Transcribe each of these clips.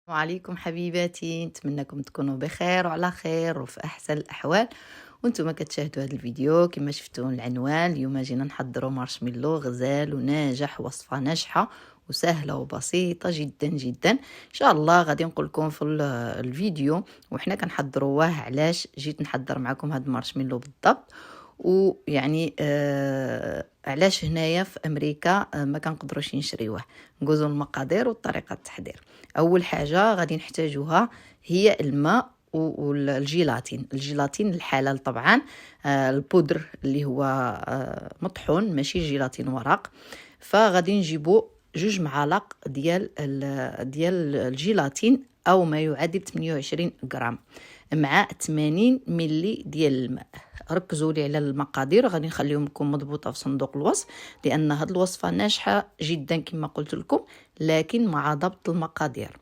السلام عليكم حبيباتي، نتمنىكم تكونوا بخير وعلى خير وفي احسن الاحوال. وانتم كتشاهدوا هذا الفيديو كما شفتوا العنوان. اليوم جينا نحضروا مارشميلو غزال وناجح، وصفه ناجحه وسهله وبسيطه جدا جدا. ان شاء الله غادي نقول لكم في الفيديو وحنا كنحضروه علاش جيت نحضر معكم هذا المارشميلو بالضبط، ويعني علاش هنايا في امريكا ما كنقدروش نشريوه. نقولوا المقادير وطريقه التحضير. اول حاجه غادي نحتاجوها هي الماء الجيلاتين الحلال طبعا، البودر اللي هو مطحون ماشي جيلاتين ورق. فغادي نجيبو 2 معالق ديال الجيلاتين او ما يعادل 28 غرام مع 80 ملي ديال الماء. ركزوا لي على المقادير، غادي نخليهم لكم مضبوطه في صندوق الوصف، لان هذه الوصفه ناجحه جدا كما قلت لكم، لكن مع ضبط المقادير.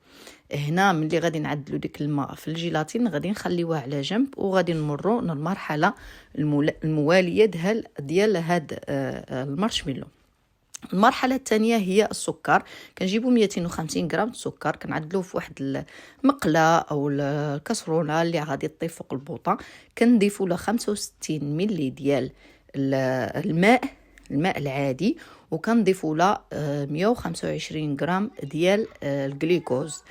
هنا ملي غادي نعدلوا ديك الماء في الجيلاتين غادي نخليوه على جنب، وغادي نمروا للمرحله المواليه ديال هاد المارشميلو. المرحله الثانيه هي السكر. كنجيبوا 250 غرام سكر، كنعدلوه في واحد المقله او الكاسرونه اللي غادي تطيب فوق البوطه. كنضيفوا له 65 ملي ديال الماء العادي، وكنضيفوا له 125 غرام ديال الجليكوز.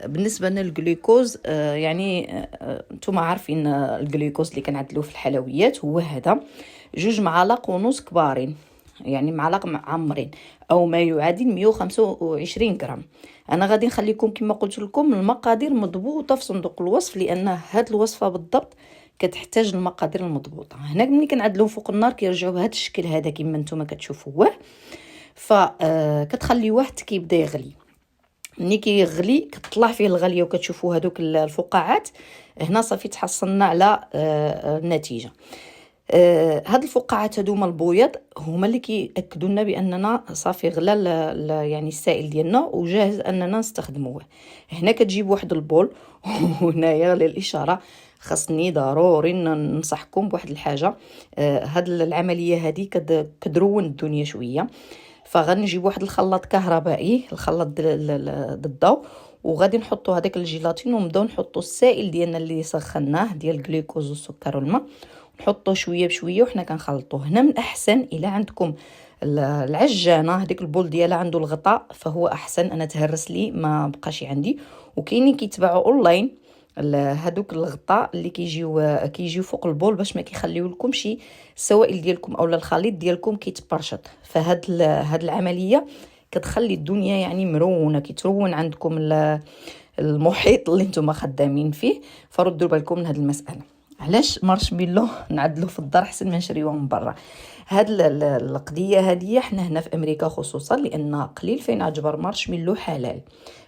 بالنسبه للجلوكوز يعني نتوما عارفين الجلوكوز اللي كنعدلوه في الحلويات هو هذا 2 معالق ونص كبارين، يعني معلق معمرين او ما يعادل 125 غرام. انا غادي نخليكم كما قلت لكم المقادير مضبوطه في صندوق الوصف، لان هاد الوصفه بالضبط كتحتاج المقادير المضبوطه. هنا ملي كنعدلوه فوق النار كيرجعوا بهذا الشكل هذا كما نتوما كتشوفوه. فكتخليوه حتى كيبدا يغلي. ملي كيغلي كتطلع فيه الغليه وكتشوفوا هذوك الفقاعات. هنا صافي تحصلنا على النتيجه. هاد الفقاعات هذوما البيض هما اللي كيأكدوا لنا باننا صافي غلا يعني السائل ديالنا وجاهز اننا نستخدموه. هنا كتجيب واحد البول وهنايا للاشاره خاصني ضروري ننصحكم بواحد الحاجه. هاد العمليه هذه كدرون الدنيا شويه. فغنجيب واحد الخلاط كهربائي، الخلاط الضوء، وغادي نحطوا هذاك الجيلاتين ونبداو نحطوا السائل ديالنا اللي سخناه ديال الجلوكوز والسكر والماء، نحطوه شويه بشويه وحنا كنخلطوه. هنا من الاحسن الى عندكم العجانه هذيك البول ديالها عنده الغطاء فهو احسن. انا تهرس لي ما بقاش عندي، وكاينين كيتباعوا اونلاين هذوك الغطاء اللي كيجيو فوق البول باش ما كيخليو لكمش السوائل ديالكم اولا الخليط ديالكم كيتبرشط. هاد العمليه كتخلي الدنيا يعني مرونه، كيترون عندكم المحيط اللي نتوما خدامين فيه. فردوا بالكم من هاد المساله. علاش مارشميلو نعدلو في الدار احسن ما نشريوه من برا؟ هاد القضيه هذه حنا هنا في امريكا خصوصا لان قليل فين اجبر مارشميلو حلال.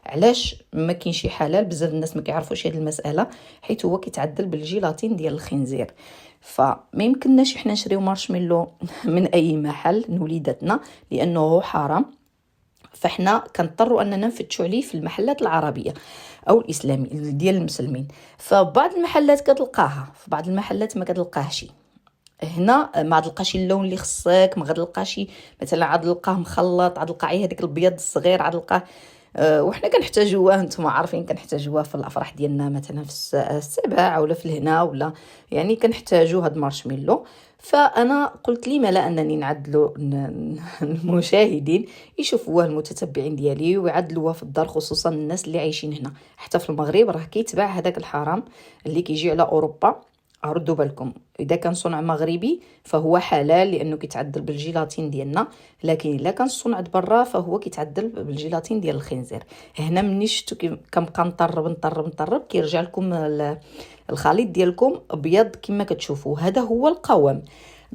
علاش ما كاينش حلال؟ بزاف الناس ما كيعرفوش هذه المساله، حيت هو كيتعدل بالجيلاتين ديال الخنزير. فما يمكنناش حنا نشريو مارشميلو من اي محل لوليداتنا لانه حرام. فاحنا كنضطروا اننا نفتشوا عليه في المحلات العربيه او الاسلامي ديال المسلمين. فبعض المحلات كتلقاها، في بعض المحلات ما كتلقاهش. هنا ما تلقاش اللون اللي خصك، ما غتلقاش مثلا عاد لقاه مخلط، عاد لقى هذاك الابيض الصغير، عاد لقاه وحنا كنحتاجوه. نتوما عارفين كنحتاجوه في الافراح ديالنا مثلا في السبع ولا في الهنا ولا يعني كنحتاجو هاد مارشميلو. فانا قلت لي ما لا انني نعدلو المشاهدين يشوفوه، المتتبعين ديالي ويعدلوه في الدار، خصوصا الناس اللي عايشين هنا. حتى في المغرب راه كيتباع هذاك الحرام اللي كيجي على اوروبا. ردوا بالكم، اذا كان صنع مغربي فهو حلال لانه كيتعدل بالجيلاتين ديالنا، لكن الا كان صنع برا فهو كيتعدل بالجيلاتين ديال الخنزير. هنا مني شفتو كنبقى نطرب كيرجع لكم الخليط ديالكم ابيض كما كتشوفوا. هذا هو القوام.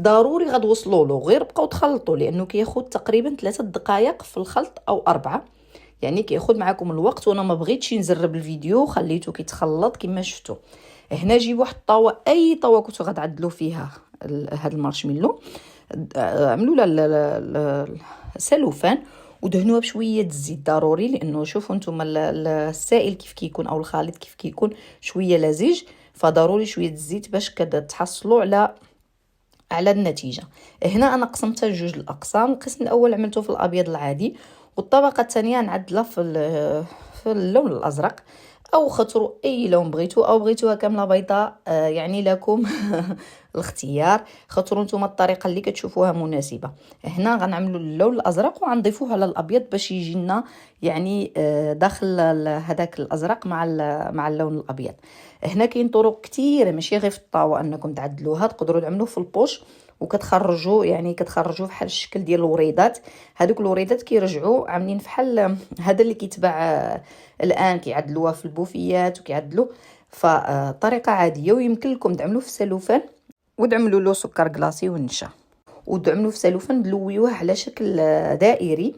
ضروري غتوصلوا له، غير بقاو تخلطوا لانه كياخذ تقريبا 3 دقائق في الخلط او 4، يعني كياخذ معكم الوقت. وانا ما بغيتش نزرب الفيديو خليته كيتخلط كما شفتوا. هنا جيب واحد الطاوه، اي طاوه كنتو غتعدلوا فيها هذا المارشميلو، عملوا له السلوفان ودهنوها بشويه الزيت ضروري، لانه شوفوا نتوما السائل كيف كيكون او الخليط كيف كيكون شويه لزج، فضروري شويه الزيت باش كتحصلوا على النتيجه. هنا انا قسمتها لجوج الاقسام. القسم الاول عملته في الابيض العادي، والطبقه الثانيه نعدلها في في اللون الازرق، او اختاروا اي لون بغيتو، او بغيتوها كامله بيضاء، يعني لكم الاختيار. اختاروا نتوما الطريقه اللي كتشوفوها مناسبه. هنا غنعملوا اللون الازرق وغنضيفوه على الابيض باش يجي لنا يعني داخل هذاك الازرق مع اللون الابيض. هنا كاين طرق كثيره، ماشي غير في الطاوه انكم تعدلوها، تقدروا تعملوه في البوش وكتخرجوا يعني كتخرجوا بحال الشكل ديال الوريدات. هذوك الوريدات كيرجعوا عاملين بحال هذا اللي كيتباع الان، كيعدلوها في البوفيات وكيعدلوا. فطريقه عاديه، ويمكن لكم تعملوه في السلوفان وتعملوا له سكر كلاصي ونشا، وتعملوه في سلوفان تلويوه على شكل دائري،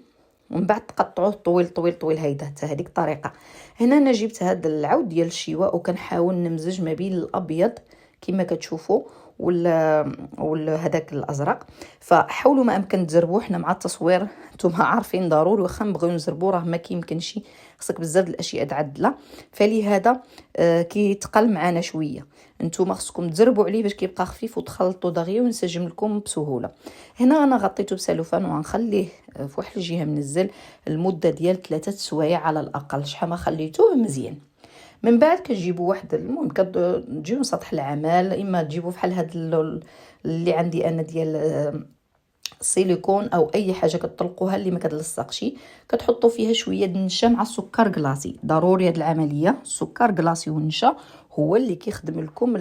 ومن بعد تقطعوه طويل طويل طويل. هيدا حتى هذيك الطريقه. هنا انا جبت هذا العود ديال الشواء وكنحاول نمزج ما بين الابيض كما كتشوفوا ولا هذاك الازرق. فحاولوا ما امكن تزربوه. حنا مع التصوير نتوما عارفين ضروري واخا نبغيو نزربوه راه ما كيمكنش، خصك بزاف الاشياء تعدله. فلهذا كيتقل معنا شويه. نتوما خصكم تزربوا عليه باش كيبقى خفيف وتخلطوا دغيا وينسجم لكم بسهوله. هنا انا غطيته بسلوفان وغنخليه في واحد الجهه منزل المده ديال 3 سوايع على الاقل، شحال ما خليتوه مزيان. من بعد كتجيبوا واحد المهم كتجيبوا سطح العمل، اما تجيبوا بحال هاد اللي عندي انا ديال سيليكون او اي حاجه كتطلقوها اللي ما كتلصقش. كتحطوا فيها شويه النشا مع السكر كلاصي. ضروري هاد العمليه، السكر كلاصي والنشا هو اللي كيخدم لكم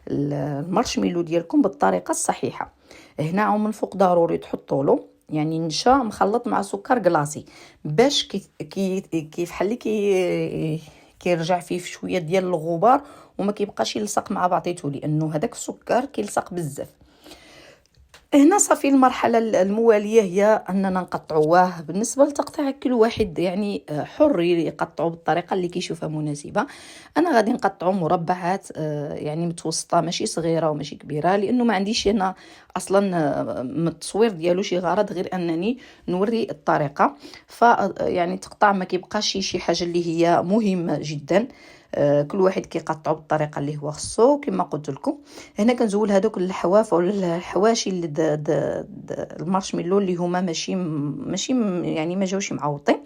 المارشميلو ديالكم بالطريقه الصحيحه. هنا من الفوق ضروري تحطوا له يعني نشا مخلط مع سكر كلاصي، باش كيف حل كيرجع فيه شويه ديال الغبار وما كيبقاش يلصق مع بعضيته، لانه هذاك السكر كيلصق بزاف. هنا صافي المرحله المواليه هي اننا نقطعوه. بالنسبه لتقطيع كل واحد يعني حر يقطعوا بالطريقه اللي كيشوفها مناسبه. انا غادي نقطعوا مربعات يعني متوسطه، ماشي صغيره وماشي كبيره، لانه ما عنديش هنا اصلا من التصوير ديالو شي غرض غير انني نوري الطريقه. يعني تقطع ما كيبقاش شي حاجه اللي هي مهمه جدا. كل واحد كيقطعوا بالطريقه اللي هو خصو. كما قلت لكم هنا كنزول هذوك الحواف ولا الحواشي اللي المارشميلو اللي هما ماشي يعني ما جاوش معوطين.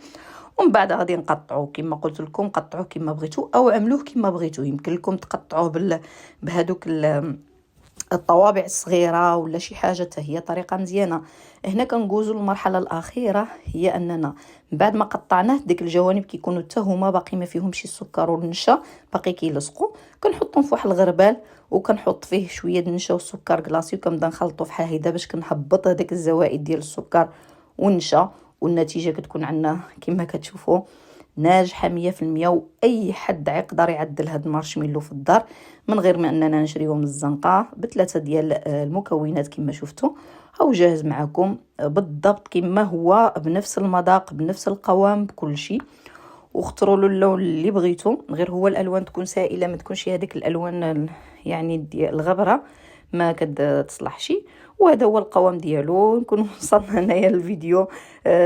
ومن بعد غادي نقطعوه كما قلت لكم، قطعوه كما بغيتو او عملوه كما بغيتو. يمكن لكم تقطعوه بهذوك الطوابع الصغيره ولا شي حاجه، حتى هي طريقه مزيانه. هنا كنجوزوا المرحله الاخيره، هي اننا بعد ما قطعناه ديك الجوانب كيكونوا حتى هما باقي ما فيهمش السكر والنشا، باقي كيلصقوا. كنحطهم في واحد الغربال وكنحط فيه شويه النشا والسكر كلاصي وكنبدا نخلطو في هكذا باش كنهبط هذاك الزوائد ديال السكر والنشا. والنتيجه كتكون عندنا كما كتشوفوا ناجحه 100%. واي حد يقدر يعدل هاد المارشميلو في الدار من غير ما اننا نشريوه من الزنقه بثلاثه ديال المكونات كما شفتوا. هاو جاهز معكم بالضبط كما هو، بنفس المذاق بنفس القوام بكل شيء. واختاروا له اللون اللي بغيتو، غير هو الالوان تكون سائله، ما تكونش هذيك الالوان يعني ديال الغبره ما كتصلحش. وهذا هو القوام ديالو. نكون وصلنا هنايا الفيديو.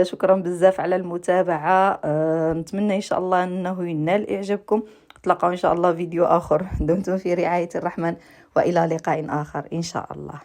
شكرا بزاف على المتابعه. نتمنى ان شاء الله انه ينال اعجابكم. نتلاقاو ان شاء الله فيديو اخر. دمتم في رعايه الرحمن والى لقاء اخر ان شاء الله.